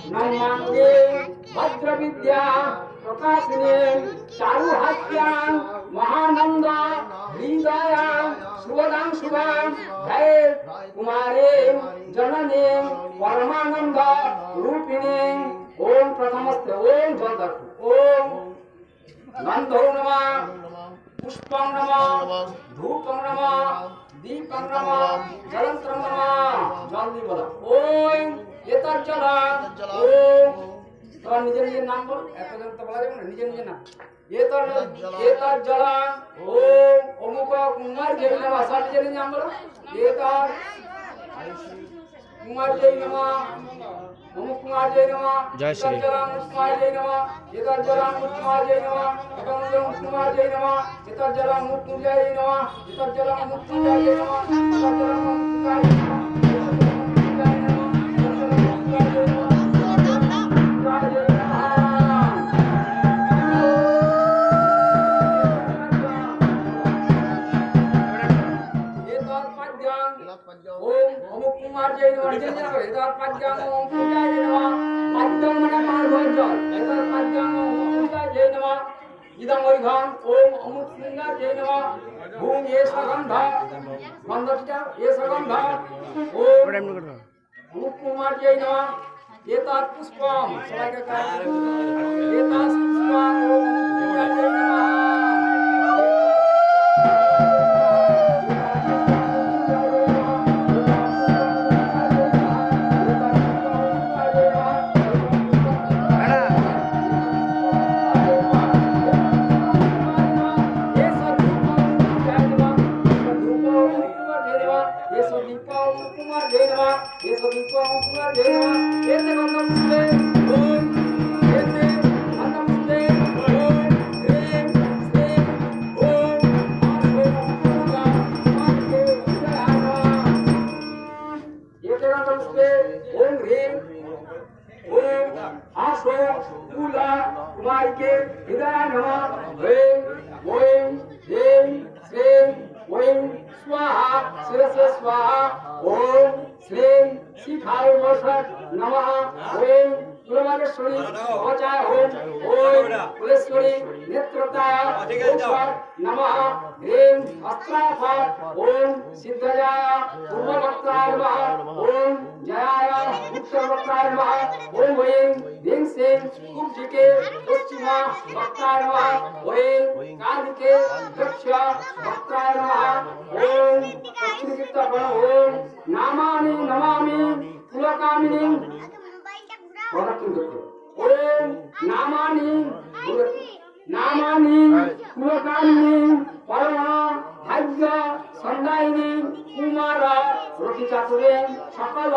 नमांगे भद्रविद्या प्रकाशिने चारुहास्यां महानंद हृदयां शुभदां शुभां जय कुमारे जनने परमानंद रूपिणे ओम प्रथमस्ते ओम जगत ओम गंधो नमः पुष्पं नमः धूपं नमः दीपं नमः जलंत्रं नमः जल्दी बोलो ओम एतज्जला ओम তোমার নিজের নিজের নাম বল একজন তো বলা যাবে না নিজের নিজের নাম এতজ্জলা ওম অমুক কুমার জয় নমঃ সব নিজের নিজের নাম বলো এতর কুমার জয় নমঃ অমুক কুমার জয় নমঃ জয় শ্রী কুমার জয় নমঃ এতজ্জলা কুমার জয় নমঃ এতজ্জলা কুমার জয় নমঃ এতজ্জলা মুক্তি জয় নমঃ এতজ্জলা মুক্তি জয় নমঃ এতজ্জলা মুক্তি জয় নমঃ ओम अमुक कुमार जय नमः जय नमः एतत् पाद्यं ओम पूजा जय नमः पाद्यं मने पार्वजन एतत् पाद्यं ओम पूजा जय नमः इदं वैघं ओम अमुक कुमार जय नमः भूम ये सगंध गंधटा ये सगंध ओम अमुक कुमार जय नमः एतत् पुष्पं सबाइके कार्य एतत् पुष्पं ओम पूजा जय नमः नामानि नमामि पुलकामिनी नामानि पुलकामिनी परमा भाग्य संदायिनी कुमार रतिचातुरे सकल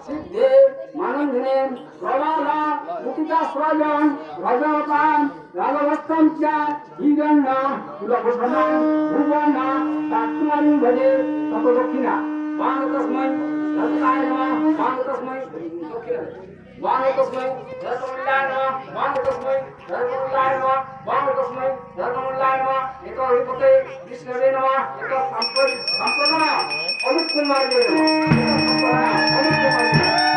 सिद्धे मानन्दिने प्रवाला मुक्तिका स्वयं भजनतां रागवस्तं च हिरण्य कुलभूषणं भुवना दाक्षिणायं भजे तपदक्षिणा वांगतस्मै रत्नाय नमः वांगतस्मै दक्षिणा वांगतस्मै रत्नमुल्लाय नमः वांगतस्मै रत्नमुल्लाय नमः वांगतस्मै रत्नमुल्लाय नमः एको हरिपते विष्णवे नमः एको संप्रदाय अमुक कुमार जय नमः अमुक कुमार जय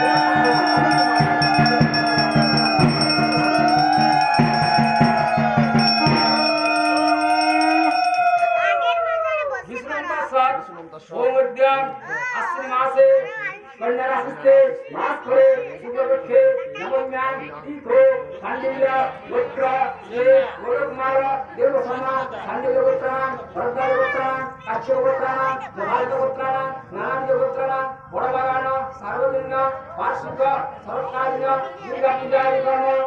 कन्याराशिस्ते मासफले शुभवृक्षे नवम्यां तीर्थो सांडिल्य गोत्र श्री गोरखकुमार देवसमा सांडिल्य गोत्राणां भरद्वाज गोत्राणां काश्यप गोत्राणां प्रभावित गोत्राणां नानाविध गोत्राणां बड़बागान सार्वजनिक वार्षिक सरकारीय दुर्गा पूजा